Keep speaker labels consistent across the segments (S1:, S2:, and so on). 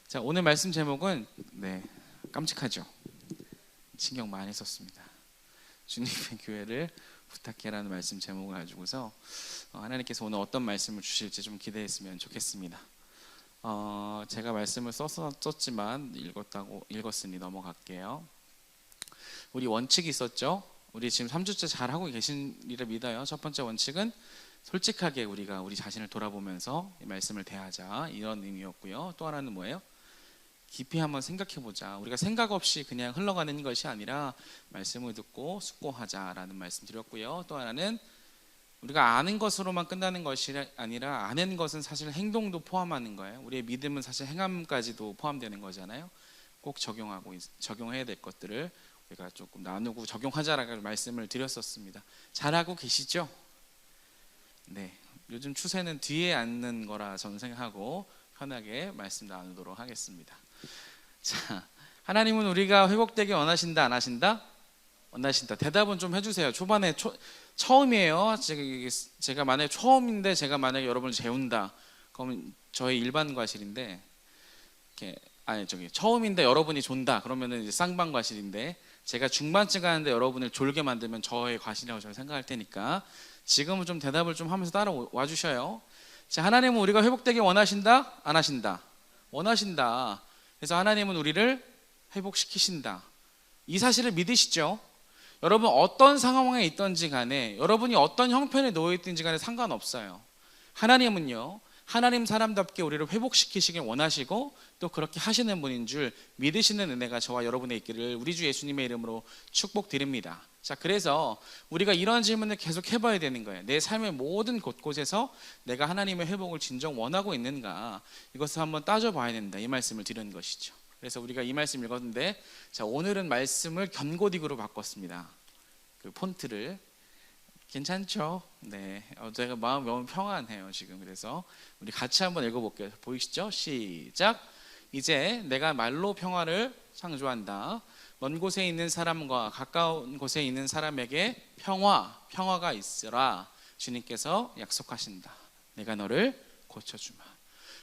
S1: 자, 오늘 말씀 제목은 깜찍하죠. 신경 많이 썼습니다. 주님의 교회를 부탁해라는 말씀 제목을 가지고서 하나님께서 오늘 어떤 말씀을 주실지 좀 기대했으면 좋겠습니다. 제가 말씀을 썼지만 읽었으니 넘어갈게요. 우리 원칙이 있었죠. 우리 지금 3주째 잘 하고 계신리라 믿어요. 첫 번째 원칙은 솔직하게 우리가 우리 자신을 돌아보면서 이 말씀을 대하자, 이런 의미였고요. 또 하나는 뭐예요? 깊이 한번 생각해보자. 우리가 생각 없이 그냥 흘러가는 것이 아니라 말씀을 듣고 숙고하자라는 말씀 드렸고요. 또 하나는 우리가 아는 것으로만 끝나는 것이 아니라 아는 것은 사실 행동도 포함하는 거예요. 우리의 믿음은 사실 행함까지도 포함되는 거잖아요. 꼭 적용해야 될 것들을 우리가 조금 나누고 적용하자라고 말씀을 드렸었습니다. 잘하고 계시죠? 네, 요즘 추세는 뒤에 앉는 거라 저는 생각하고 편하게 말씀 나누도록 하겠습니다. 자, 하나님은 우리가 회복되기 원하신다, 안 하신다? 원하신다. 대답은 좀 해주세요. 초반에 처음이에요. 제가 만약에 처음인데 제가 만약에 여러분을 재운다, 그러면 저희 일반 과실인데, 처음인데 여러분이 존다, 그러면은 이제 쌍방 과실인데, 제가 중반쯤 가는데 여러분을 졸게 만들면 저의 과실이라고 저는 생각할 테니까 지금은 좀 대답을 좀 하면서 따라와 주셔요. 자, 하나님은 우리가 회복되기 원하신다, 안 하신다? 원하신다. 그래서 하나님은 우리를 회복시키신다. 이 사실을 믿으시죠? 여러분 어떤 상황에 있든지 간에, 여러분이 어떤 형편에 놓여 있든지 간에 상관없어요. 하나님은요, 하나님 사람답게 우리를 회복시키시길 원하시고 또 그렇게 하시는 분인 줄 믿으시는 은혜가 저와 여러분에 있기를 우리 주 예수님의 이름으로 축복드립니다. 자, 그래서 우리가 이런 질문을 계속 해봐야 되는 거예요. 내 삶의 모든 곳곳에서 내가 하나님의 회복을 진정 원하고 있는가, 이것을 한번 따져봐야 된다, 이 말씀을 드리는 것이죠. 그래서 우리가 이 말씀 읽었는데, 자, 오늘은 말씀을 견고딕으로 바꿨습니다. 그 폰트를. 괜찮죠? 네, 제가 마음 너무 평안해요 지금. 그래서 우리 같이 한번 읽어볼게요. 보이시죠? 시작. 이제 내가 말로 평화를 창조한다. 먼 곳에 있는 사람과 가까운 곳에 있는 사람에게 평화가 있으라. 주님께서 약속하신다. 내가 너를 고쳐주마.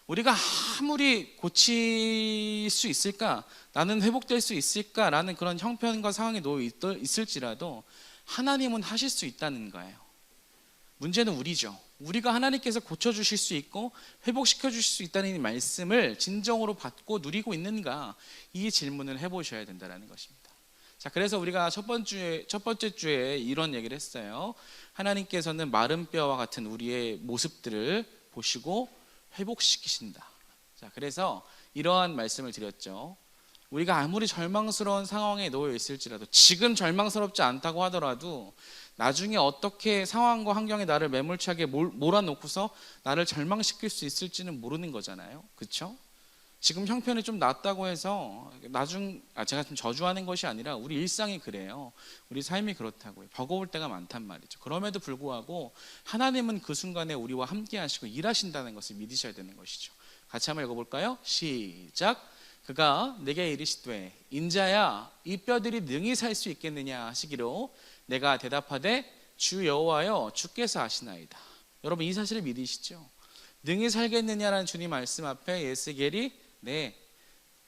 S1: 우리가 아무리 고칠 수 있을까, 나는 회복될 수 있을까라는 그런 형편과 상황에 놓여 있을지라도 하나님은 하실 수 있다는 거예요. 문제는 우리죠. 우리가 하나님께서 고쳐주실 수 있고 회복시켜 주실 수 있다는 이 말씀을 진정으로 받고 누리고 있는가, 이 질문을 해보셔야 된다는 것입니다. 자, 그래서 우리가 첫 번째 주에 이런 얘기를 했어요. 하나님께서는 마른 뼈와 같은 우리의 모습들을 보시고 회복시키신다. 자, 그래서 이러한 말씀을 드렸죠. 우리가 아무리 절망스러운 상황에 놓여 있을지라도, 지금 절망스럽지 않다고 하더라도 나중에 어떻게 상황과 환경에 나를 매몰차게 몰아놓고서 나를 절망시킬 수 있을지는 모르는 거잖아요. 그렇죠? 지금 형편이 좀 낫다고 해서 제가 좀 저주하는 것이 아니라 우리 일상이 그래요. 우리 삶이 그렇다고요. 버거울 때가 많단 말이죠. 그럼에도 불구하고 하나님은 그 순간에 우리와 함께 하시고 일하신다는 것을 믿으셔야 되는 것이죠. 같이 한번 읽어볼까요? 시작. 그가 내게 이르시되 인자야, 이 뼈들이 능히 살 수 있겠느냐 하시기로 내가 대답하되 주 여호와여, 주께서 아시나이다. 여러분 이 사실을 믿으시죠? 능히 살겠느냐라는 주님 말씀 앞에 예스겔이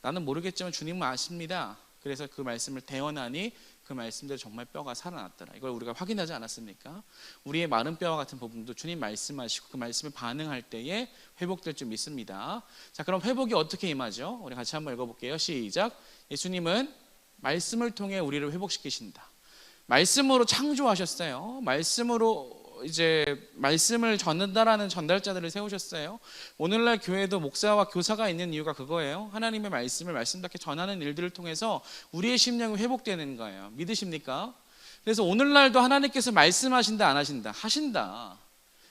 S1: 나는 모르겠지만 주님은 아십니다. 그래서 그 말씀을 대언하니 그 말씀대로 정말 뼈가 살아났더라. 이걸 우리가 확인하지 않았습니까? 우리의 마른 뼈와 같은 부분도 주님 말씀하시고 그 말씀에 반응할 때에 회복될 줄 믿습니다. 자, 그럼 회복이 어떻게 임하죠? 우리 같이 한번 읽어볼게요. 시작. 예수님은 말씀을 통해 우리를 회복시키신다. 말씀으로 창조하셨어요. 말씀으로 이제 말씀을 전달하는 전달자들을 세우셨어요. 오늘날 교회도 목사와 교사가 있는 이유가 그거예요. 하나님의 말씀을 말씀답게 전하는 일들을 통해서 우리의 심령이 회복되는 거예요. 믿으십니까? 그래서 오늘날도 하나님께서 말씀하신다, 안 하신다? 하신다.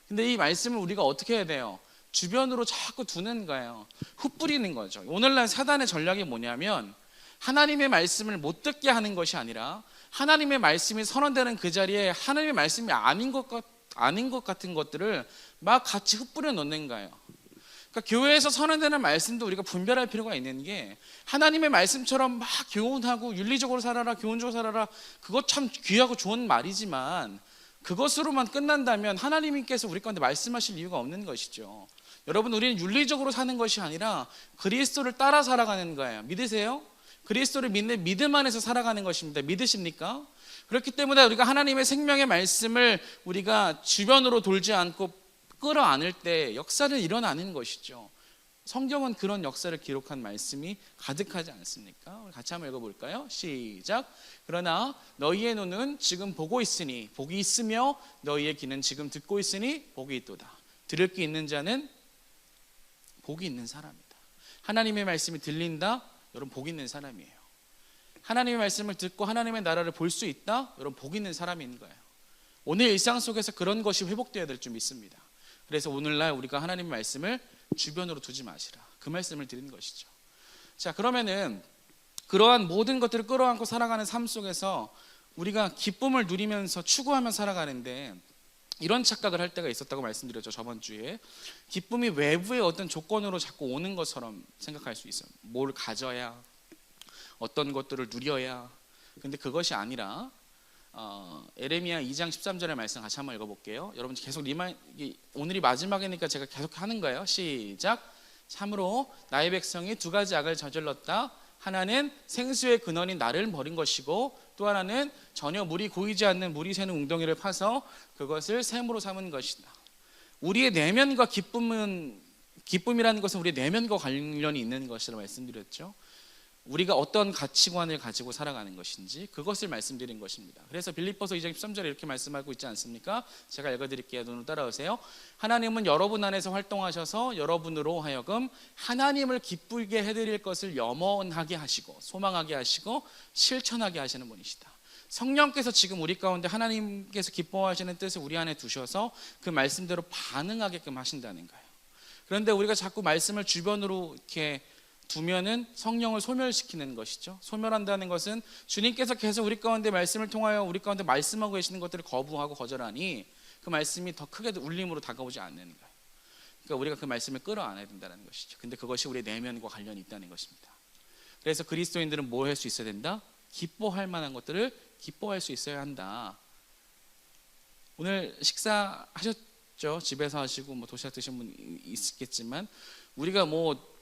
S1: 근데 이 말씀을 우리가 어떻게 해야 돼요? 주변으로 자꾸 두는 거예요. 흩뿌리는 거죠. 오늘날 사단의 전략이 뭐냐면 하나님의 말씀을 못 듣게 하는 것이 아니라 하나님의 말씀이 선언되는 그 자리에 하나님의 말씀이 아닌 것 같은 것들을 막 같이 흩뿌려 놓는 거예요. 그러니까 교회에서 선언되는 말씀도 우리가 분별할 필요가 있는 게, 하나님의 말씀처럼 막 교훈하고 윤리적으로 살아라, 교훈적으로 살아라, 그것 참 귀하고 좋은 말이지만 그것으로만 끝난다면 하나님께서 우리 가운데 말씀하실 이유가 없는 것이죠. 여러분, 우리는 윤리적으로 사는 것이 아니라 그리스도를 따라 살아가는 거예요. 믿으세요? 그리스도를 믿는 믿음 안에서 살아가는 것입니다. 믿으십니까? 그렇기 때문에 우리가 하나님의 생명의 말씀을 우리가 주변으로 돌지 않고 끌어안을 때 역사를 일어나는 것이죠. 성경은 그런 역사를 기록한 말씀이 가득하지 않습니까? 우리 같이 한번 읽어볼까요? 시작. 그러나 너희의 눈은 지금 보고 있으니 복이 있으며 너희의 귀는 지금 듣고 있으니 복이 있도다. 들을 귀 있는 자는 복이 있는 사람이다. 하나님의 말씀이 들린다? 여러분, 복 있는 사람이에요. 하나님의 말씀을 듣고 하나님의 나라를 볼 수 있다? 여러분, 복 있는 사람인 거예요. 오늘 일상 속에서 그런 것이 회복되어야 될 줄 믿습니다. 그래서 오늘날 우리가 하나님의 말씀을 주변으로 두지 마시라, 그 말씀을 드린 것이죠. 자, 그러면은 그러한 모든 것들을 끌어안고 살아가는 삶 속에서 우리가 기쁨을 누리면서 추구하며 살아가는데 이런 착각을 할 때가 있었다고 말씀드렸죠, 저번 주에. 기쁨이 외부의 어떤 조건으로 자꾸 오는 것처럼 생각할 수 있어요. 뭘 가져야, 어떤 것들을 누려야. 근데 그것이 아니라 에레미야 2장 13절의 말씀 같이 한번 읽어볼게요. 여러분 계속 오늘이 마지막이니까 제가 계속 하는 거예요. 시작. 참으로 나의 백성이 두 가지 악을 저질렀다. 하나는 생수의 근원인 나를 버린 것이고 또 하나는 전혀 물이 고이지 않는 물이 새는 웅덩이를 파서 그것을 샘으로 삼은 것이다. 우리의 내면과 기쁨이라는 것은 우리의 내면과 관련이 있는 것이라고 말씀드렸죠. 우리가 어떤 가치관을 가지고 살아가는 것인지 그것을 말씀드린 것입니다. 그래서 빌립보서 2장 13절에 이렇게 말씀하고 있지 않습니까? 제가 읽어드릴게요. 눈으로 따라오세요. 하나님은 여러분 안에서 활동하셔서 여러분으로 하여금 하나님을 기쁘게 해드릴 것을 염원하게 하시고 소망하게 하시고 실천하게 하시는 분이시다. 성령께서 지금 우리 가운데 하나님께서 기뻐하시는 뜻을 우리 안에 두셔서 그 말씀대로 반응하게끔 하신다는 거예요. 그런데 우리가 자꾸 말씀을 주변으로 이렇게 두면은 성령을 소멸시키는 것이죠. 소멸한다는 것은 주님께서 계속 우리 가운데 말씀을 통하여 우리 가운데 말씀하고 계시는 것들을 거부하고 거절하니 그 말씀이 더 크게 울림으로 다가오지 않는 거예요. 그러니까 우리가 그 말씀을 끌어안아야 된다는 것이죠. 근데 그것이 우리의 내면과 관련이 있다는 것입니다. 그래서 그리스도인들은 뭘 할 수 있어야 된다? 기뻐할 만한 것들을 기뻐할 수 있어야 한다. 오늘 식사하셨죠? 집에서 하시고 뭐 도시락 드신 분 있겠지만 우리가 뭐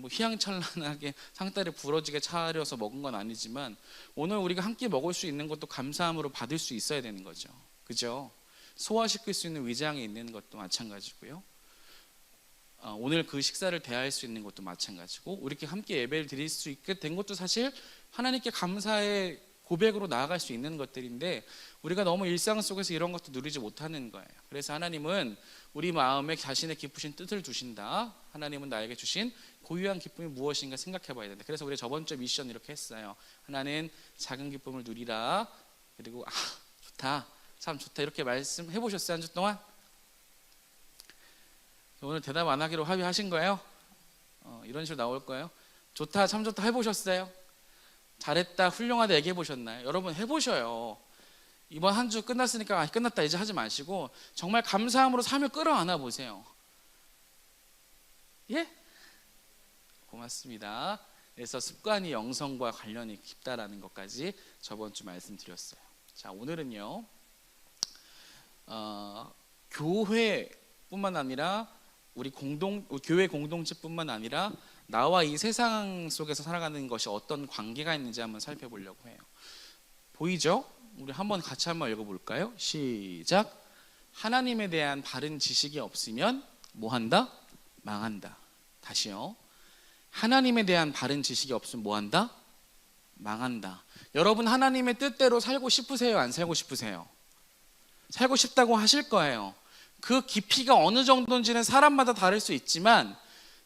S1: 휘황찬란하게 상다리 부러지게 차려서 먹은 건 아니지만 오늘 우리가 함께 먹을 수 있는 것도 감사함으로 받을 수 있어야 되는 거죠. 그죠? 소화시킬 수 있는 위장에 있는 것도 마찬가지고요. 오늘 그 식사를 대할 수 있는 것도 마찬가지고 우리 이렇게 함께 예배를 드릴 수 있게 된 것도 사실 하나님께 감사의 고백으로 나아갈 수 있는 것들인데 우리가 너무 일상 속에서 이런 것도 누리지 못하는 거예요. 그래서 하나님은 우리 마음에 자신의 깊으신 뜻을 두신다. 하나님은 나에게 주신 고유한 기쁨이 무엇인가 생각해 봐야 된다. 그래서 우리 저번 주 미션 이렇게 했어요. 하나는 작은 기쁨을 누리라. 그리고 좋다, 참 좋다 이렇게 말씀해 보셨어요? 한 주 동안? 오늘 대답 안 하기로 합의하신 거예요? 이런 식으로 나올 거예요. 좋다, 참 좋다 해보셨어요? 잘했다, 훌륭하다 얘기해 보셨나요? 여러분 해보셔요. 이번 한 주 끝났으니까 끝났다 이제 하지 마시고 정말 감사함으로 삶을 끌어안아 보세요. 예? 고맙습니다. 그래서 습관이 영성과 관련이 깊다라는 것까지 저번 주 말씀드렸어요. 자, 오늘은요 교회뿐만 아니라 우리 교회 공동체뿐만 아니라 나와 이 세상 속에서 살아가는 것이 어떤 관계가 있는지 한번 살펴보려고 해요. 보이죠? 우리 같이 한번 읽어볼까요? 시작. 하나님에 대한 바른 지식이 없으면 뭐한다? 망한다. 다시요. 하나님에 대한 바른 지식이 없으면 뭐한다? 망한다. 여러분 하나님의 뜻대로 살고 싶으세요? 안 살고 싶으세요? 살고 싶다고 하실 거예요. 그 깊이가 어느 정도인지는 사람마다 다를 수 있지만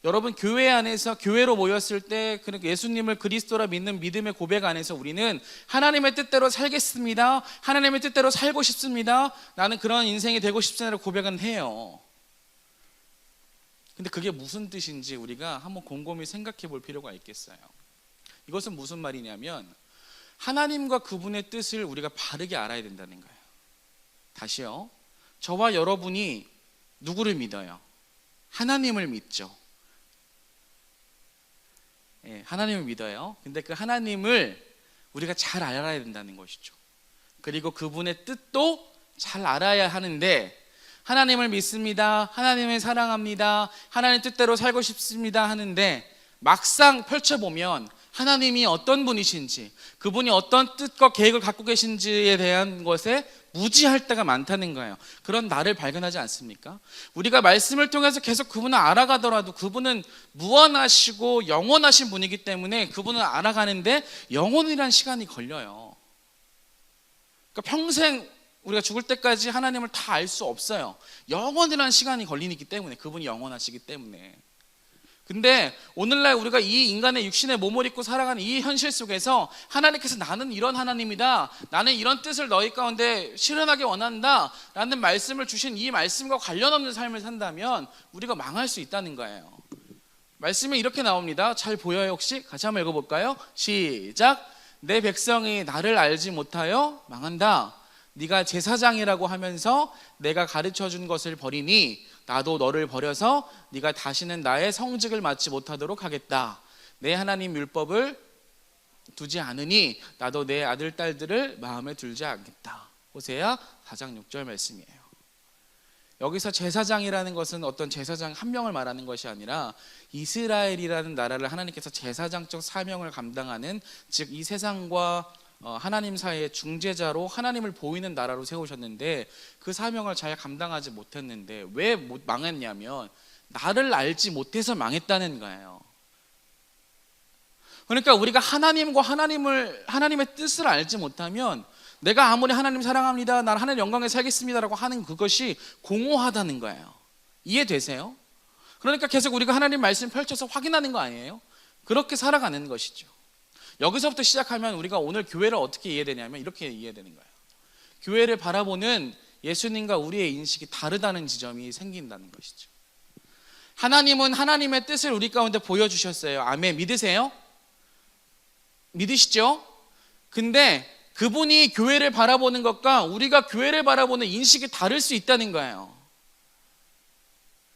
S1: 여러분 교회 안에서 교회로 모였을 때 예수님을 그리스도라 믿는 믿음의 고백 안에서 우리는 하나님의 뜻대로 살겠습니다. 하나님의 뜻대로 살고 싶습니다. 나는 그런 인생이 되고 싶습니다라고 고백은 해요. 근데 그게 무슨 뜻인지 우리가 한번 곰곰이 생각해 볼 필요가 있겠어요. 이것은 무슨 말이냐면 하나님과 그분의 뜻을 우리가 바르게 알아야 된다는 거예요. 다시요. 저와 여러분이 누구를 믿어요? 하나님을 믿죠. 예, 하나님을 믿어요. 근데 그 하나님을 우리가 잘 알아야 된다는 것이죠. 그리고 그분의 뜻도 잘 알아야 하는데 하나님을 믿습니다, 하나님을 사랑합니다, 하나님 뜻대로 살고 싶습니다 하는데 막상 펼쳐보면 하나님이 어떤 분이신지, 그분이 어떤 뜻과 계획을 갖고 계신지에 대한 것에 무지할 때가 많다는 거예요. 그런 나를 발견하지 않습니까? 우리가 말씀을 통해서 계속 그분을 알아가더라도 그분은 무한하시고 영원하신 분이기 때문에 그분을 알아가는데 영원이란 시간이 걸려요. 그러니까 평생 우리가 죽을 때까지 하나님을 다 알 수 없어요. 영원이란 시간이 걸리기 때문에, 그분이 영원하시기 때문에. 근데 오늘날 우리가 이 인간의 육신의 몸을 입고 살아가는 이 현실 속에서 하나님께서 나는 이런 하나님이다, 나는 이런 뜻을 너희 가운데 실현하기 원한다 라는 말씀을 주신 이 말씀과 관련 없는 삶을 산다면 우리가 망할 수 있다는 거예요. 말씀이 이렇게 나옵니다. 잘 보여요? 혹시? 같이 한번 읽어볼까요? 시작. 내 백성이 나를 알지 못하여 망한다. 네가 제사장이라고 하면서 내가 가르쳐준 것을 버리니 나도 너를 버려서 네가 다시는 나의 성직을 맡지 못하도록 하겠다. 내 하나님 율법을 두지 않으니 나도 내 아들 딸들을 마음에 들지 않겠다. 호세아 4장 6절 말씀이에요. 여기서 제사장이라는 것은 어떤 제사장 한 명을 말하는 것이 아니라 이스라엘이라는 나라를 하나님께서 제사장적 사명을 감당하는, 즉 이 세상과 하나님 사이의 중재자로 하나님을 보이는 나라로 세우셨는데 그 사명을 잘 감당하지 못했는데 왜 망했냐면 나를 알지 못해서 망했다는 거예요. 그러니까 우리가 하나님의 뜻을 알지 못하면 내가 아무리 하나님 사랑합니다, 난 하나님 영광에 살겠습니다라고 하는 그것이 공허하다는 거예요. 이해되세요? 그러니까 계속 우리가 하나님 말씀 펼쳐서 확인하는 거 아니에요? 그렇게 살아가는 것이죠. 여기서부터 시작하면 우리가 오늘 교회를 어떻게 이해되냐면 이렇게 이해되는 거예요. 교회를 바라보는 예수님과 우리의 인식이 다르다는 지점이 생긴다는 것이죠. 하나님은 하나님의 뜻을 우리 가운데 보여주셨어요. 아멘. 믿으세요? 믿으시죠? 근데 그분이 교회를 바라보는 것과 우리가 교회를 바라보는 인식이 다를 수 있다는 거예요.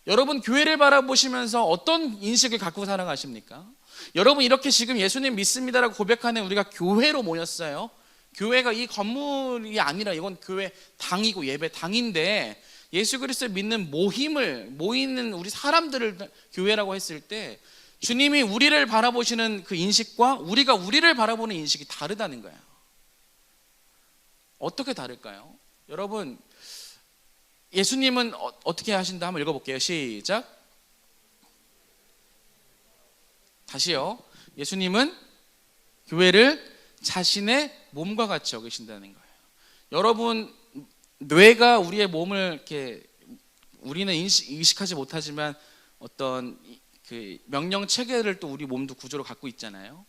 S1: 여러분 교회를 바라보시면서 어떤 인식을 갖고 살아가십니까? 여러분 이렇게 지금 예수님 믿습니다라고 고백하는 우리가 교회로 모였어요. 교회가 이 건물이 아니라 이건 교회 당이고 예배 당인데 예수 그리스도를 믿는 모이는 우리 사람들을 교회라고 했을 때 주님이 우리를 바라보시는 그 인식과 우리가 우리를 바라보는 인식이 다르다는 거예요. 어떻게 다를까요? 여러분 예수님은 어떻게 하신다? 한번 읽어볼게요. 시작. 다시요. 예수님은 교회를 자신의 몸과 같이 여기신다는 거예요. 여러분 뇌가 우리의 몸을 이렇게 우리는 의식하지 못하지만 어떤 그 명령 체계를 또 우리 몸도 구조로 갖고 있잖아요.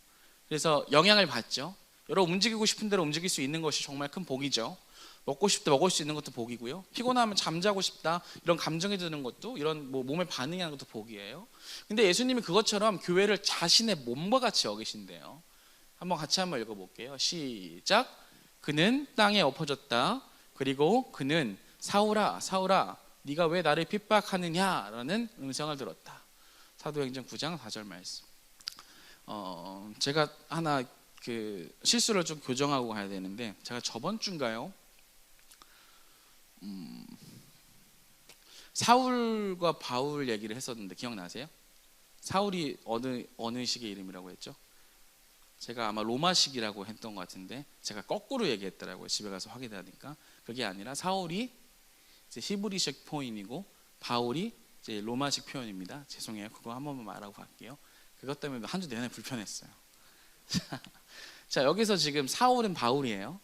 S1: 그래서 영향을 받죠. 여러분 움직이고 싶은 대로 움직일 수 있는 것이 정말 큰 복이죠. 먹고 싶을 때 먹을 수 있는 것도 복이고요. 피곤하면 잠자고 싶다 이런 감정이 드는 것도, 이런 몸에 반응하는 것도 복이에요. 근데 예수님이 그것처럼 교회를 자신의 몸과 같이 여기신대요. 한번 읽어볼게요. 시작. 그는 땅에 엎어졌다. 그리고 그는 사울아 사울아 네가 왜 나를 핍박하느냐라는 음성을 들었다. 사도행전 9장 4절 말씀. 제가 하나 그 실수를 좀 교정하고 가야 되는데, 제가 저번 주인가요? 사울과 바울 얘기를 했었는데 기억나세요? 사울이 어느 식의 이름이라고 했죠? 제가 아마 로마식이라고 했던 것 같은데 제가 거꾸로 얘기했더라고요. 집에 가서 확인하니까 그게 아니라 사울이 이제 히브리식 표현이고 바울이 이제 로마식 표현입니다. 죄송해요. 그거 한 번만 말하고 갈게요. 그것 때문에 한 주 내내 불편했어요. 자, 여기서 지금 사울은 바울이에요.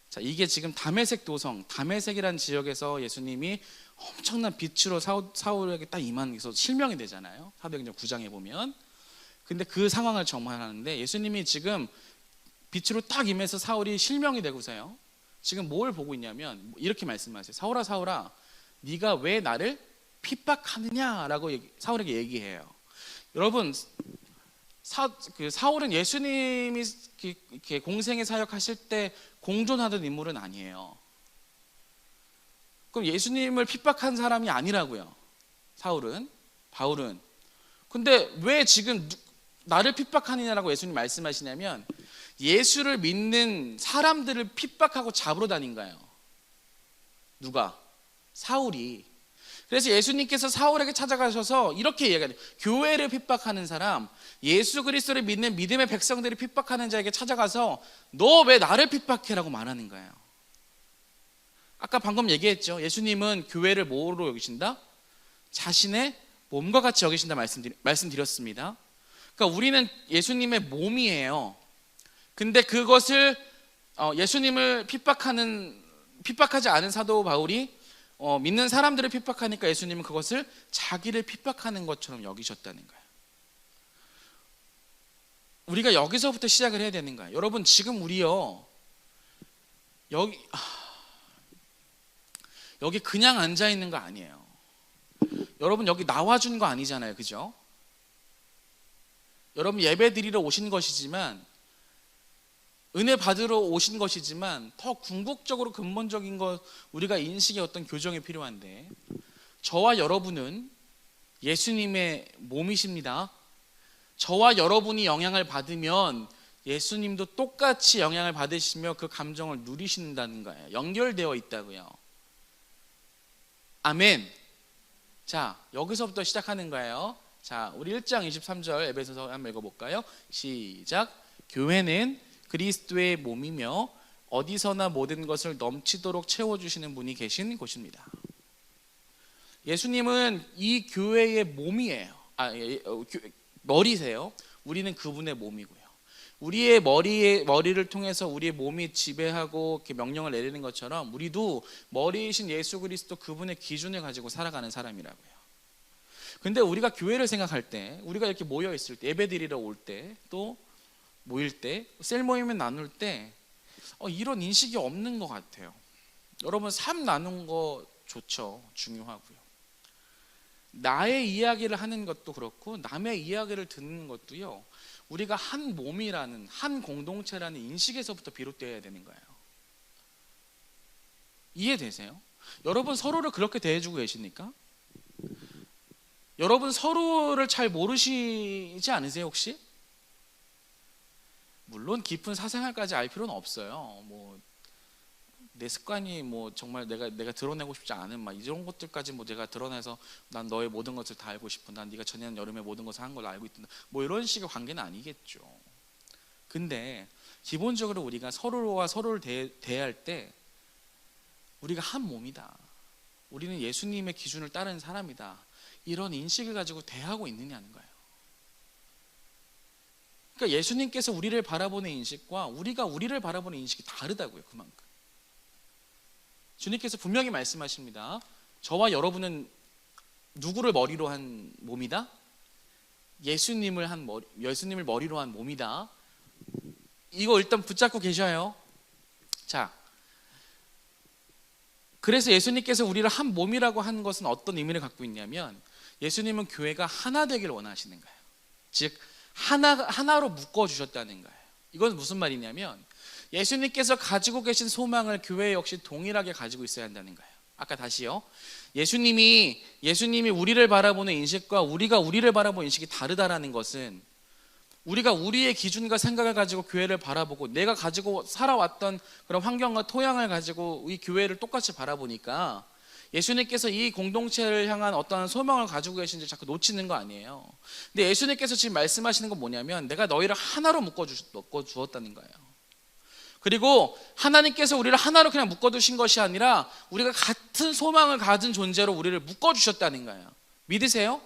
S1: 자, 이게 지금 다메섹 도성, 다메섹이라는 지역에서 예수님이 엄청난 빛으로 사울에게 딱 임하면서 실명이 되잖아요. 사도행전 9장에 보면. 근데 그 상황을 정말하는데 예수님이 지금 빛으로 딱 임해서 사울이 실명이 되고서요. 지금 뭘 보고 있냐면 이렇게 말씀하세요. 사울아 사울아 네가 왜 나를 핍박하느냐라고 사울에게 얘기해요. 여러분 사울은 예수님이 이렇게 공생의 사역하실 때 공존하던 인물은 아니에요. 그럼 예수님을 핍박한 사람이 아니라고요. 바울은. 근데 왜 지금 나를 핍박하느냐라고 예수님 말씀하시냐면 예수를 믿는 사람들을 핍박하고 잡으러 다닌 거예요. 누가? 사울이. 그래서 예수님께서 사울에게 찾아가셔서 이렇게 이야기해요. 교회를 핍박하는 사람, 예수 그리스도를 믿는 믿음의 백성들이 핍박하는 자에게 찾아가서 너 왜 나를 핍박해라고 말하는 거예요. 아까 방금 얘기했죠. 예수님은 교회를 뭐로 여기신다? 자신의 몸과 같이 여기신다 말씀드렸습니다. 그러니까 우리는 예수님의 몸이에요. 근데 그것을 예수님을 핍박하지 않은 사도 바울이 믿는 사람들을 핍박하니까 예수님은 그것을 자기를 핍박하는 것처럼 여기셨다는 거예요. 우리가 여기서부터 시작을 해야 되는 거예요. 여러분 지금 우리요 여기 그냥 앉아 있는 거 아니에요. 여러분 여기 나와준 거 아니잖아요, 그죠? 여러분 예배 드리러 오신 것이지만, 은혜 받으러 오신 것이지만, 더 궁극적으로 근본적인 것, 우리가 인식의 어떤 교정이 필요한데, 저와 여러분은 예수님의 몸이십니다. 저와 여러분이 영향을 받으면 예수님도 똑같이 영향을 받으시며 그 감정을 누리신다는 거예요. 연결되어 있다고요. 아멘. 자, 여기서부터 시작하는 거예요. 자, 우리 1장 23절 에베소서 한번 읽어볼까요? 시작. 교회는 그리스도의 몸이며 어디서나 모든 것을 넘치도록 채워주시는 분이 계신 곳입니다. 예수님은 이 교회의 몸이에요. 머리세요. 우리는 그분의 몸이고요. 우리의 머리를 통해서 우리의 몸이 지배하고 이렇게 명령을 내리는 것처럼 우리도 머리이신 예수 그리스도 그분의 기준을 가지고 살아가는 사람이라고요. 근데 우리가 교회를 생각할 때, 우리가 이렇게 모여 있을 때, 예배 드리러 올 때, 또 모일 때, 셀 모임을 나눌 때 이런 인식이 없는 것 같아요. 여러분 삶 나눈 거 좋죠. 중요하고요. 나의 이야기를 하는 것도 그렇고 남의 이야기를 듣는 것도요, 우리가 한 몸이라는, 한 공동체라는 인식에서부터 비롯되어야 되는 거예요. 이해되세요? 여러분 서로를 그렇게 대해주고 계십니까? 여러분 서로를 잘 모르시지 않으세요 혹시? 물론 깊은 사생활까지 알 필요는 없어요. 내 습관이 정말 내가 드러내고 싶지 않은 이런 것들까지 내가 드러내서 난 너의 모든 것을 다 알고 싶어, 난 네가 전년 여름에 모든 것을 한 걸 알고 있다, 이런 식의 관계는 아니겠죠. 근데 기본적으로 우리가 서로와 서로를 대할 때 우리가 한 몸이다, 우리는 예수님의 기준을 따르는 사람이다, 이런 인식을 가지고 대하고 있느냐는 거예요. 그러니까 예수님께서 우리를 바라보는 인식과 우리가 우리를 바라보는 인식이 다르다고요. 그만큼 주님께서 분명히 말씀하십니다. 저와 여러분은 누구를 머리로 한 몸이다? 예수님을 머리로 한 몸이다. 이거 일단 붙잡고 계셔요. 자, 그래서 예수님께서 우리를 한 몸이라고 하는 것은 어떤 의미를 갖고 있냐면, 예수님은 교회가 하나 되길 원하시는 거예요. 즉 하나로 묶어주셨다는 거예요. 이건 무슨 말이냐면, 예수님께서 가지고 계신 소망을 교회 역시 동일하게 가지고 있어야 한다는 거예요. 아까 다시요. 예수님이 우리를 바라보는 인식과 우리가 우리를 바라보는 인식이 다르다라는 것은, 우리가 우리의 기준과 생각을 가지고 교회를 바라보고 내가 가지고 살아왔던 그런 환경과 토양을 가지고 이 교회를 똑같이 바라보니까 예수님께서 이 공동체를 향한 어떤 소망을 가지고 계신지 자꾸 놓치는 거 아니에요. 근데 예수님께서 지금 말씀하시는 건 뭐냐면, 내가 너희를 하나로 묶어주었다는 거예요. 그리고 하나님께서 우리를 하나로 그냥 묶어두신 것이 아니라 우리가 같은 소망을 가진 존재로 우리를 묶어주셨다는 거예요. 믿으세요?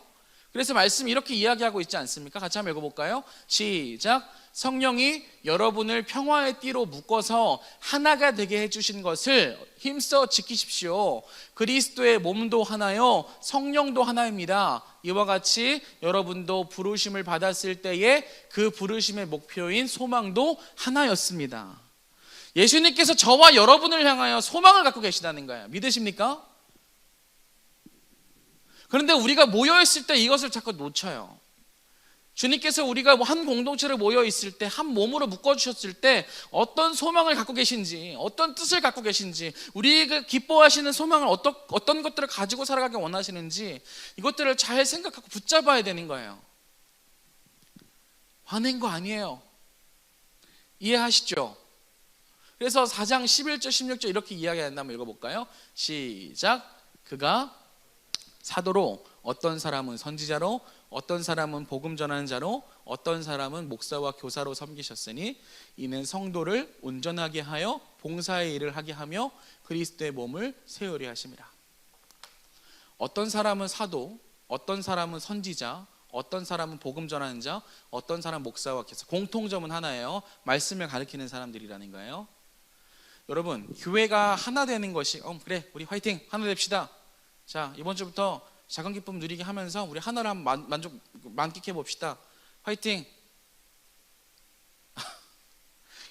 S1: 그래서 말씀 이렇게 이야기하고 있지 않습니까? 같이 한번 읽어볼까요? 시작. 성령이 여러분을 평화의 띠로 묶어서 하나가 되게 해주신 것을 힘써 지키십시오. 그리스도의 몸도 하나요, 성령도 하나입니다. 이와 같이 여러분도 부르심을 받았을 때에 그 부르심의 목표인 소망도 하나였습니다. 예수님께서 저와 여러분을 향하여 소망을 갖고 계시다는 거예요. 믿으십니까? 그런데 우리가 모여있을 때 이것을 자꾸 놓쳐요. 주님께서 우리가 한 공동체를 모여있을 때, 한 몸으로 묶어주셨을 때 어떤 소망을 갖고 계신지, 어떤 뜻을 갖고 계신지, 우리가 기뻐하시는 소망을 어떤 것들을 가지고 살아가기 원하시는지, 이것들을 잘 생각하고 붙잡아야 되는 거예요. 화낸 거 아니에요. 이해하시죠? 그래서 4장 11절 16절 이렇게 이야기한다. 한번 읽어볼까요? 시작. 그가 사도로, 어떤 사람은 선지자로, 어떤 사람은 복음 전하는 자로, 어떤 사람은 목사와 교사로 섬기셨으니 이는 성도를 온전하게 하여 봉사의 일을 하게 하며 그리스도의 몸을 세우려 하심이라. 어떤 사람은 사도, 어떤 사람은 선지자, 어떤 사람은 복음 전하는 자, 어떤 사람은 목사와 교사. 공통점은 하나예요. 말씀을 가르치는 사람들이라는 거예요. 여러분, 교회가 하나 되는 것이 그래 우리 화이팅 하나 됩시다. 자, 이번 주부터 작은 기쁨 누리게 하면서 우리 하나를 한번 만끽해 봅시다. 화이팅.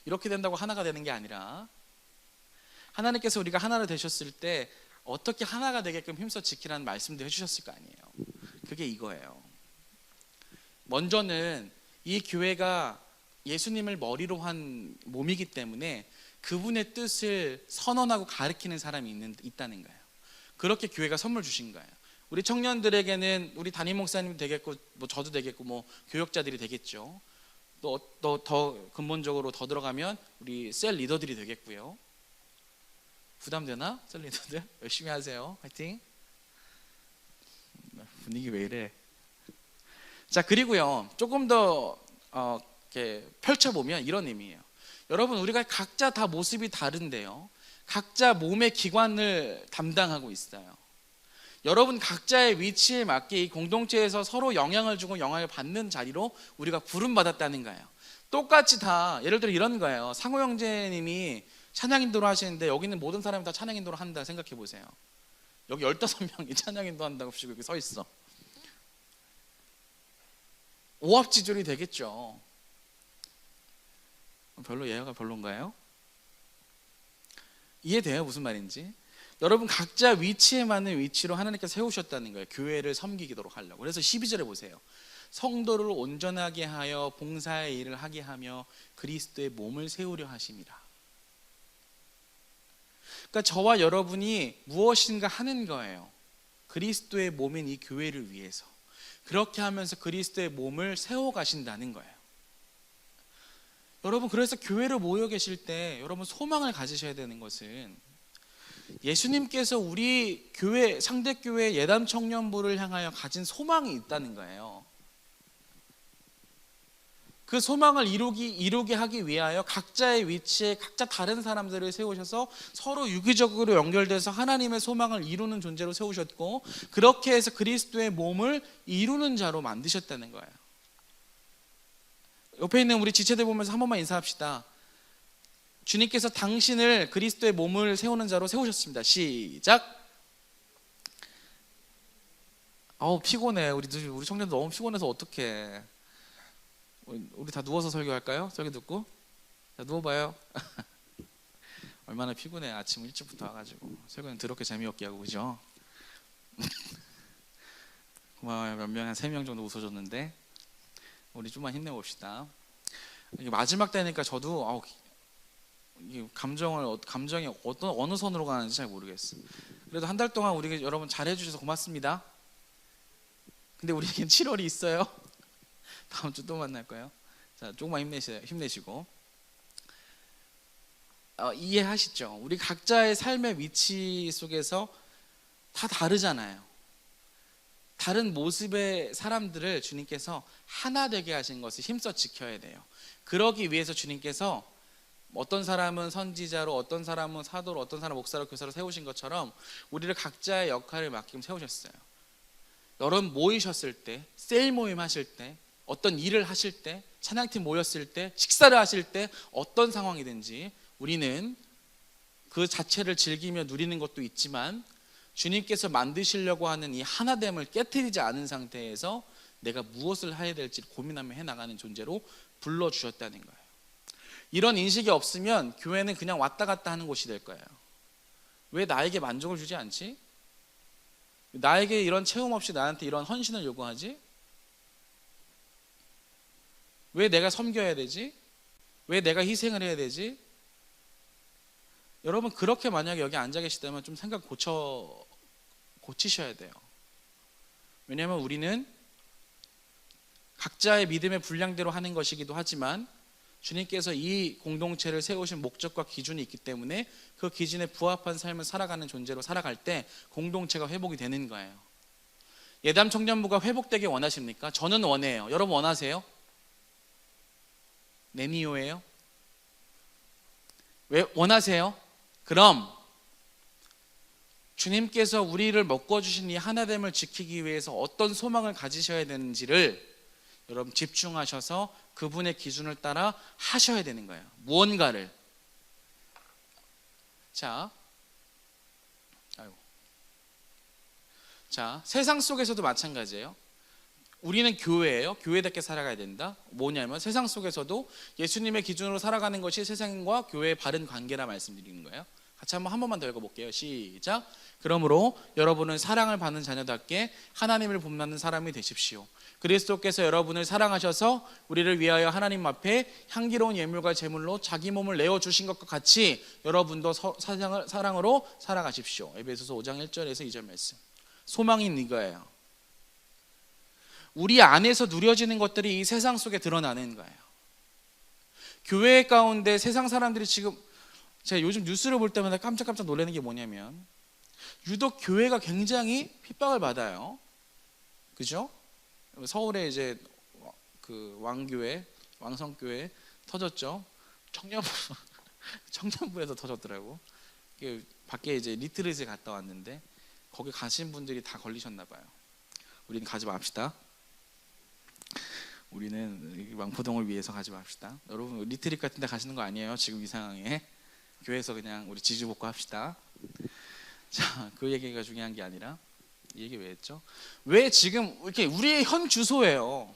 S1: 이렇게 된다고 하나가 되는 게 아니라 하나님께서 우리가 하나를 되셨을 때 어떻게 하나가 되게끔 힘써 지키라는 말씀도 해주셨을 거 아니에요. 그게 이거예요. 먼저는 이 교회가 예수님을 머리로 한 몸이기 때문에 그분의 뜻을 선언하고 가르치는 사람이 있다는 거예요. 그렇게 교회가 선물 주신 거예요. 우리 청년들에게는 우리 담임 목사님 되겠고, 뭐 저도 되겠고, 뭐 교역자들이 되겠죠. 또 더 근본적으로 더 들어가면 우리 셀 리더들이 되겠고요. 부담되나? 셀 리더들 열심히 하세요. 화이팅. 분위기 왜 이래? 자, 그리고요 조금 더 이렇게 펼쳐보면 이런 의미예요. 여러분, 우리가 각자 다 모습이 다른데요, 각자 몸의 기관을 담당하고 있어요. 여러분 각자의 위치에 맞게 이 공동체에서 서로 영향을 주고 영향을 받는 자리로 우리가 부름받았다는 거예요. 똑같이 다, 예를 들어 이런 거예요. 상호 형제님이 찬양인도를 하시는데 여기 있는 모든 사람이 다 찬양인도를 한다 생각해 보세요. 여기 15명이 찬양인도 한다고 하시고 여기 서 있어. 오합지졸이 되겠죠. 별로 예화가 별론가요? 이해돼요? 무슨 말인지? 여러분 각자 위치에 맞는 위치로 하나님께서 세우셨다는 거예요. 교회를 섬기도록 하려고. 그래서 12절에 보세요. 성도를 온전하게 하여 봉사의 일을 하게 하며 그리스도의 몸을 세우려 하심이라. 그러니까 저와 여러분이 무엇인가 하는 거예요. 그리스도의 몸인 이 교회를 위해서. 그렇게 하면서 그리스도의 몸을 세워가신다는 거예요. 여러분, 그래서 교회로 모여 계실 때 여러분 소망을 가지셔야 되는 것은 예수님께서 우리 교회, 상대교회 예담 청년부를 향하여 가진 소망이 있다는 거예요. 그 소망을 이루게 하기 위하여 각자의 위치에 각자 다른 사람들을 세우셔서 서로 유기적으로 연결돼서 하나님의 소망을 이루는 존재로 세우셨고, 그렇게 해서 그리스도의 몸을 이루는 자로 만드셨다는 거예요. 옆에 있는 우리 지체들 보면서 한 번만 인사합시다. 주님께서 당신을 그리스도의 몸을 세우는 자로 세우셨습니다. 시작. 피곤해. 우리 청년들 너무 피곤해서 어떡해. 우리 다 누워서 설교할까요? 설교 듣고. 자, 누워봐요. 얼마나 피곤해. 아침 일찍부터 와가지고 설교는 더럽게 재미없게 하고, 그죠? 고마워요. 몇 명, 한 3명 정도 웃어줬는데 우리 좀만 힘내봅시다. 이게 마지막 때니까 저도 감정이 어느 선으로 가는지 잘 모르겠어요. 그래도 한 달 동안 우리 여러분 잘해주셔서 고맙습니다. 근데 우리에겐 7월이 있어요. 다음 주 또 만날 거예요. 자, 조금만 힘내시고. 이해하시죠? 우리 각자의 삶의 위치 속에서 다 다르잖아요. 다른 모습의 사람들을 주님께서 하나 되게 하신 것을 힘써 지켜야 돼요. 그러기 위해서 주님께서 어떤 사람은 선지자로, 어떤 사람은 사도로, 어떤 사람은 목사로, 교사로 세우신 것처럼 우리를 각자의 역할을 맡기고 세우셨어요. 여러분 모이셨을 때, 셀 모임 하실 때, 어떤 일을 하실 때, 찬양팀 모였을 때, 식사를 하실 때, 어떤 상황이든지 우리는 그 자체를 즐기며 누리는 것도 있지만 주님께서 만드시려고 하는 이 하나됨을 깨트리지 않은 상태에서 내가 무엇을 해야 될지 고민하며 해나가는 존재로 불러주셨다는 거예요. 이런 인식이 없으면 교회는 그냥 왔다 갔다 하는 곳이 될 거예요. 왜 나에게 만족을 주지 않지? 나에게 이런 체험 없이 나한테 이런 헌신을 요구하지? 왜 내가 섬겨야 되지? 왜 내가 희생을 해야 되지? 여러분 그렇게 만약에 여기 앉아 계시다면 좀 생각 고치셔야 돼요. 왜냐하면 우리는 각자의 믿음의 분량대로 하는 것이기도 하지만 주님께서 이 공동체를 세우신 목적과 기준이 있기 때문에 그 기준에 부합한 삶을 살아가는 존재로 살아갈 때 공동체가 회복이 되는 거예요. 예담 청년부가 회복되길 원하십니까? 저는 원해요. 여러분 원하세요? 네니오예요? 왜 원하세요? 그럼 주님께서 우리를 묶어주신 이 하나됨을 지키기 위해서 어떤 소망을 가지셔야 되는지를 여러분 집중하셔서 그분의 기준을 따라 하셔야 되는 거예요. 무언가를. 자, 세상 속에서도 마찬가지예요. 우리는 교회예요. 교회답게 살아가야 된다. 뭐냐면 세상 속에서도 예수님의 기준으로 살아가는 것이 세상과 교회의 바른 관계라 말씀드리는 거예요. 같이 한 번만 더 읽어볼게요. 시작. 그러므로 여러분은 사랑을 받는 자녀답게 하나님을 본받는 사람이 되십시오. 그리스도께서 여러분을 사랑하셔서 우리를 위하여 하나님 앞에 향기로운 예물과 제물로 자기 몸을 내어주신 것과 같이 여러분도 사랑으로 살아가십시오. 에베소서 5장 1절에서 2절 말씀. 소망이 이거예요. 우리 안에서 누려지는 것들이 이 세상 속에 드러나는 거예요. 교회 가운데 세상 사람들이 지금 제가 요즘 뉴스를 볼 때마다 깜짝깜짝 놀라는 게 뭐냐면 유독 교회가 굉장히 핍박을 받아요. 그죠? 서울에 이제 그 왕교회, 왕성교회 터졌죠. 청년부에서 터졌더라고. 밖에 이제 리트릿을 갔다 왔는데 거기 가신 분들이 다 걸리셨나 봐요. 우리는 가지 맙시다. 우리는 왕포동을 위해서 가지 맙시다. 여러분 리트릿 같은 데 가시는 거 아니에요. 지금 이 상황에. 교회에서 그냥 우리 지지복구 합시다. 자, 그 얘기가 중요한 게 아니라 이 얘기 왜 했죠? 왜 지금 이렇게 우리의 현 주소예요.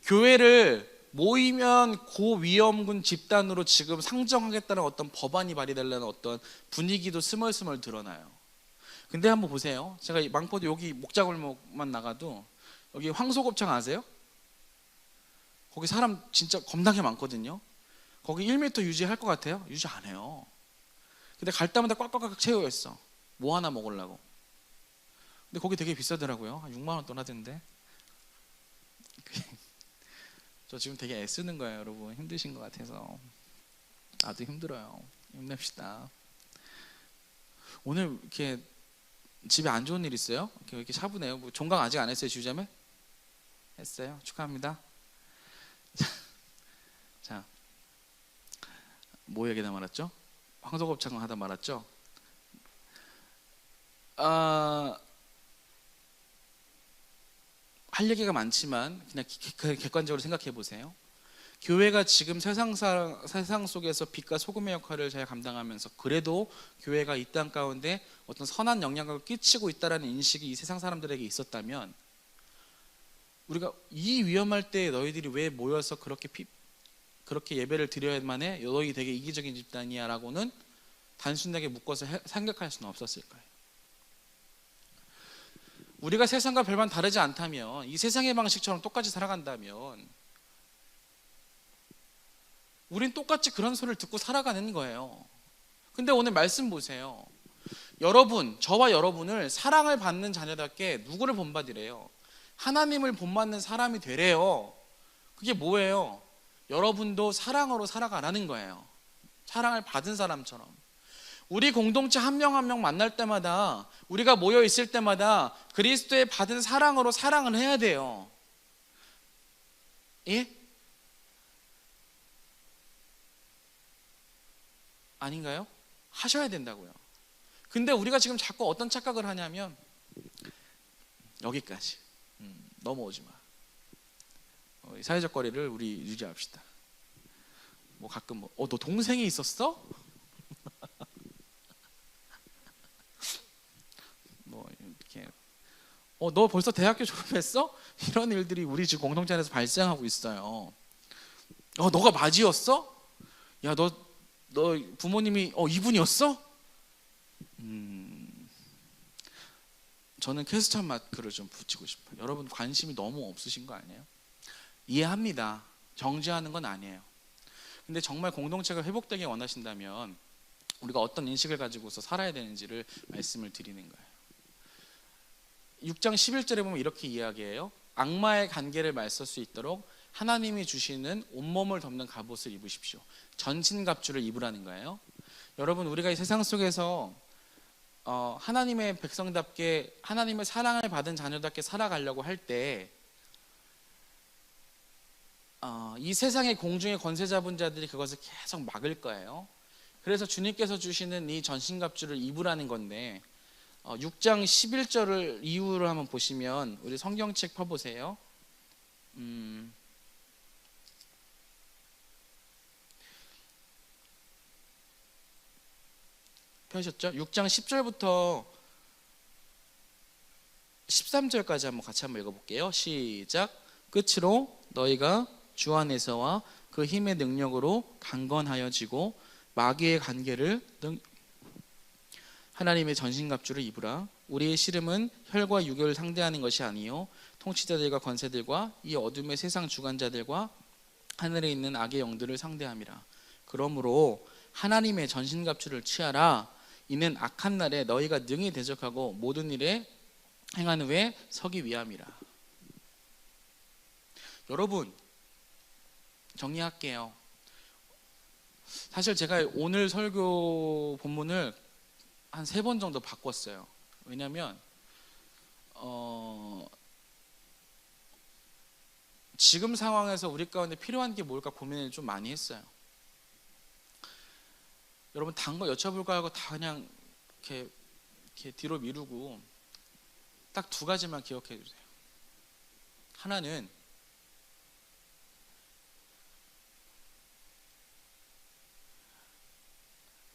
S1: 교회를 모이면 고위험군 집단으로 지금 상정하겠다는 어떤 법안이 발의되려는 어떤 분위기도 스멀스멀 드러나요. 근데 한번 보세요. 제가 망포도 여기 목자골목만 나가도 여기 황소곱창 아세요? 거기 사람 진짜 겁나게 많거든요. 거기 1m 유지할 것 같아요? 유지 안 해요. 근데 갈 때마다 꽉꽉꽉 채워 있어. 뭐 하나 먹으려고. 근데 거기 되게 비싸더라고요. 한 6만 원 돈 하던데. 저 지금 되게 애쓰는 거예요, 여러분. 힘드신 것 같아서. 나도 힘들어요. 힘냅시다. 오늘 이렇게 집에 안 좋은 일 있어요? 이렇게 차분해요. 뭐 종강 아직 안 했어요, 주자매? 했어요. 축하합니다. 자, 뭐 얘기하다 말았죠? 황소곱창 하다 말았죠? 할 얘기가 많지만 그냥 객관적으로 생각해 보세요. 교회가 지금 세상 속에서 빛과 소금의 역할을 잘 감당하면서 그래도 교회가 이 땅 가운데 어떤 선한 영향력을 끼치고 있다는 인식이 이 세상 사람들에게 있었다면 우리가 이 위험할 때 너희들이 왜 모여서 그렇게 예배를 드려야만 해? 너희 되게 이기적인 집단이야 라고는 단순하게 묶어서 생각할 수는 없었을 거예요. 우리가 세상과 별반 다르지 않다면, 이 세상의 방식처럼 똑같이 살아간다면 우린 똑같이 그런 소리를 듣고 살아가는 거예요. 근데 오늘 말씀 보세요. 여러분, 저와 여러분을 사랑을 받는 자녀답게 누구를 본받으래요? 하나님을 본받는 사람이 되래요. 그게 뭐예요? 여러분도 사랑으로 살아가라는 거예요. 사랑을 받은 사람처럼. 우리 공동체 한 명 한 명 만날 때마다, 우리가 모여 있을 때마다 그리스도의 받은 사랑으로 사랑을 해야 돼요. 예? 아닌가요? 하셔야 된다고요. 근데 우리가 지금 자꾸 어떤 착각을 하냐면 여기까지 넘어오지 마. 사회적 거리를 우리 유지합시다. 뭐 가끔 너 동생이 있었어? 뭐 이렇게 너 벌써 대학교 졸업했어? 이런 일들이 우리 지금 공동체 안에서 발생하고 있어요. 너가 맞이였어? 야, 너 부모님이 이분이었어? 저는 캐스천 마크를 좀 붙이고 싶어요. 여러분 관심이 너무 없으신 거 아니에요? 이해합니다. 정죄하는 건 아니에요. 근데 정말 공동체가 회복되게 원하신다면 우리가 어떤 인식을 가지고서 살아야 되는지를 말씀을 드리는 거예요. 6장 11절에 보면 이렇게 이야기해요. 악마의 관계를 맞설 수 있도록 하나님이 주시는 온몸을 덮는 갑옷을 입으십시오. 전신갑주를 입으라는 거예요. 여러분, 우리가 이 세상 속에서 하나님의 백성답게, 하나님의 사랑을 받은 자녀답게 살아가려고 할 때 이 세상의 공중의 권세 잡은 자들이 그것을 계속 막을 거예요. 그래서 주님께서 주시는 이 전신갑주를 입으라는 건데, 6장 11절을 이유를 한번 보시면, 우리 성경책 펴보세요. 펴셨죠? 6장 10절부터 13절까지 한번 같이 한번 읽어볼게요. 시작. 끝으로 너희가 주 안에서와 그 힘의 능력으로 강건하여지고 마귀의 관계를 하나님의 전신갑주를 입으라. 우리의 씨름은 혈과 육을 상대하는 것이 아니요 통치자들과 권세들과 이 어둠의 세상 주관자들과 하늘에 있는 악의 영들을 상대함이라. 그러므로 하나님의 전신갑주를 취하라. 이는 악한 날에 너희가 능히 대적하고 모든 일에 행한 후에 서기 위함이라. 여러분, 정리할게요. 사실 제가 오늘 설교 본문을 한 3번 정도 바꿨어요. 왜냐하면 지금 상황에서 우리 가운데 필요한 게 뭘까 고민을 좀 많이 했어요. 여러분, 다른 거 여쭤볼까 하고 다 그냥 이렇게 뒤로 미루고 딱 2가지만 기억해 주세요. 하나는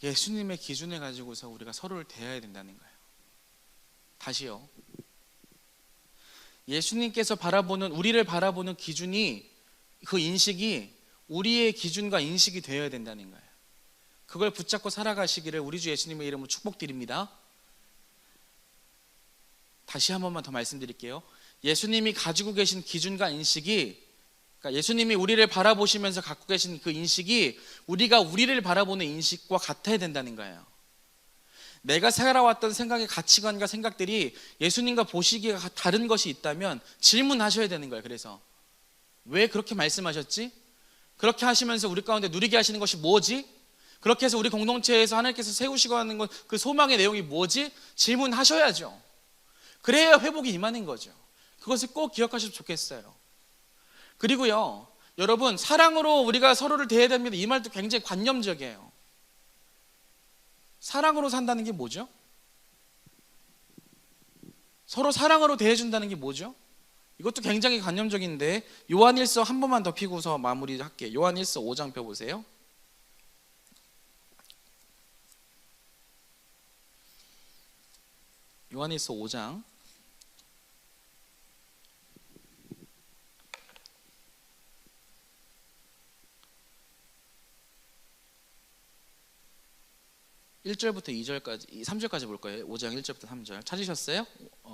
S1: 예수님의 기준을 가지고서 우리가 서로를 대해야 된다는 거예요. 다시요. 예수님께서 우리를 바라보는 기준이, 그 인식이 우리의 기준과 인식이 되어야 된다는 거예요. 그걸 붙잡고 살아가시기를 우리 주 예수님의 이름으로 축복드립니다. 다시 한 번만 더 말씀드릴게요. 예수님이 가지고 계신 기준과 인식이, 그러니까 예수님이 우리를 바라보시면서 갖고 계신 그 인식이 우리가 우리를 바라보는 인식과 같아야 된다는 거예요. 내가 살아왔던 생각의 가치관과 생각들이 예수님과 보시기에 다른 것이 있다면 질문하셔야 되는 거예요. 그래서 왜 그렇게 말씀하셨지? 그렇게 하시면서 우리 가운데 누리게 하시는 것이 뭐지? 그렇게 해서 우리 공동체에서 하나님께서 세우시고 하는 것, 그 소망의 내용이 뭐지? 질문하셔야죠. 그래야 회복이 임하는 거죠. 그것을 꼭 기억하시면 좋겠어요. 그리고요, 여러분, 사랑으로 우리가 서로를 대해야 됩니다. 이 말도 굉장히 관념적이에요. 사랑으로 산다는 게 뭐죠? 서로 사랑으로 대해준다는 게 뭐죠? 이것도 굉장히 관념적인데, 요한일서 한 번만 더 피고서 마무리할게요. 요한일서 5장 펴보세요. 요한일서 5장 1절부터 2절까지, 3절까지 볼 거예요. 5장 1절부터 3절 찾으셨어요?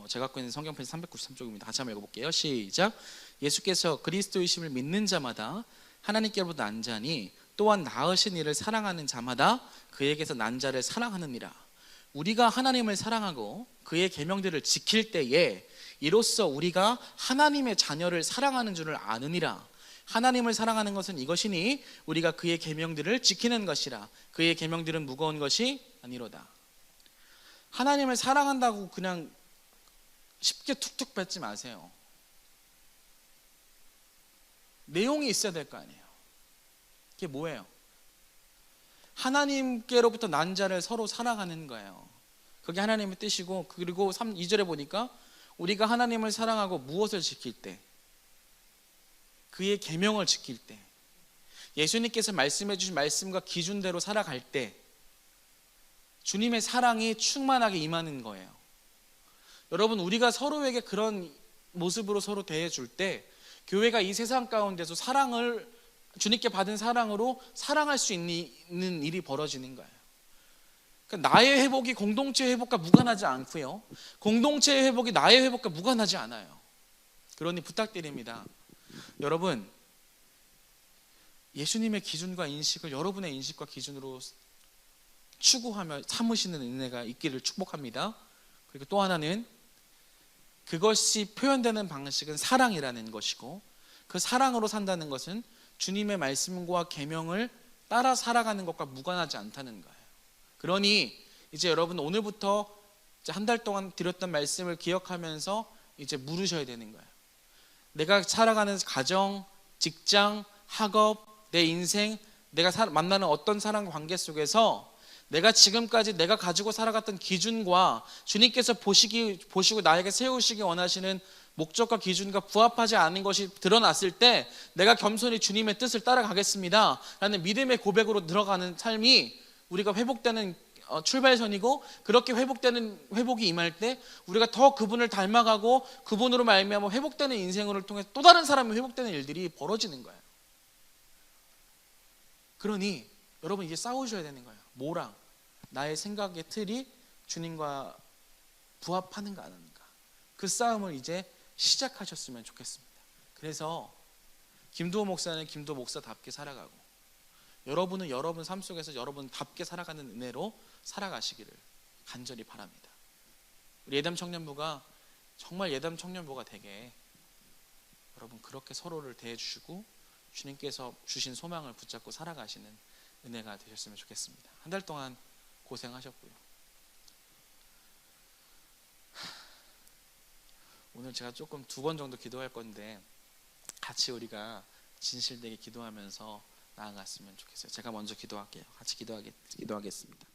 S1: 제가 갖고 있는 성경편지 393쪽입니다. 같이 한번 읽어볼게요. 시작. 예수께서 그리스도이심을 믿는 자마다 하나님께로부터 난 자니 또한 낳으신 이를 사랑하는 자마다 그에게서 난 자를 사랑하느니라. 우리가 하나님을 사랑하고 그의 계명들을 지킬 때에 이로써 우리가 하나님의 자녀를 사랑하는 줄을 아느니라. 하나님을 사랑하는 것은 이것이니 우리가 그의 계명들을 지키는 것이라. 그의 계명들은 무거운 것이 아니로다. 하나님을 사랑한다고 그냥 쉽게 툭툭 뱉지 마세요. 내용이 있어야 될 거 아니에요. 그게 뭐예요? 하나님께로부터 난 자를 서로 사랑하는 거예요. 그게 하나님의 뜻이고, 그리고 2절에 보니까 우리가 하나님을 사랑하고 무엇을 지킬 때? 그의 계명을 지킬 때, 예수님께서 말씀해 주신 말씀과 기준대로 살아갈 때 주님의 사랑이 충만하게 임하는 거예요. 여러분, 우리가 서로에게 그런 모습으로 서로 대해줄 때 교회가 이 세상 가운데서 사랑을, 주님께 받은 사랑으로 사랑할 수 있는 일이 벌어지는 거예요. 그러니까 나의 회복이 공동체의 회복과 무관하지 않고요, 공동체의 회복이 나의 회복과 무관하지 않아요. 그러니 부탁드립니다. 여러분, 예수님의 기준과 인식을 여러분의 인식과 기준으로 추구하며 삼으시는 은혜가 있기를 축복합니다. 그리고 또 하나는, 그것이 표현되는 방식은 사랑이라는 것이고, 그 사랑으로 산다는 것은 주님의 말씀과 계명을 따라 살아가는 것과 무관하지 않다는 거예요. 그러니 이제 여러분 오늘부터 이제 한 달 동안 드렸던 말씀을 기억하면서 이제 물으셔야 되는 거예요. 내가 살아가는 가정, 직장, 학업, 내 인생, 내가 만나는 어떤 사람 관계 속에서 내가 지금까지 내가 가지고 살아갔던 기준과 주님께서 보시고 나에게 세우시기 원하시는 목적과 기준과 부합하지 않은 것이 드러났을 때 내가 겸손히 주님의 뜻을 따라가겠습니다 라는 믿음의 고백으로 들어가는 삶이 우리가 회복되는 출발선이고, 그렇게 회복이 임할 때 우리가 더 그분을 닮아가고 그분으로 말미암아 회복되는 인생을 통해 또 다른 사람이 회복되는 일들이 벌어지는 거예요. 그러니 여러분 이제 싸우셔야 되는 거예요. 뭐랑? 나의 생각의 틀이 주님과 부합하는가 안 하는가. 그 싸움을 이제 시작하셨으면 좋겠습니다. 그래서 김두호 목사는 김두호 목사답게 살아가고, 여러분은 여러분 삶 속에서 여러분답게 살아가는 은혜로 살아가시기를 간절히 바랍니다. 우리 예담 청년부가 정말 예담 청년부가 되게 여러분 그렇게 서로를 대해주시고 주님께서 주신 소망을 붙잡고 살아가시는 은혜가 되셨으면 좋겠습니다. 한 달 동안 고생하셨고요. 오늘 제가 조금 2번 정도 기도할 건데 같이 우리가 진실되게 기도하면서 나아갔으면 좋겠어요. 제가 먼저 기도할게요. 같이 기도하겠습니다.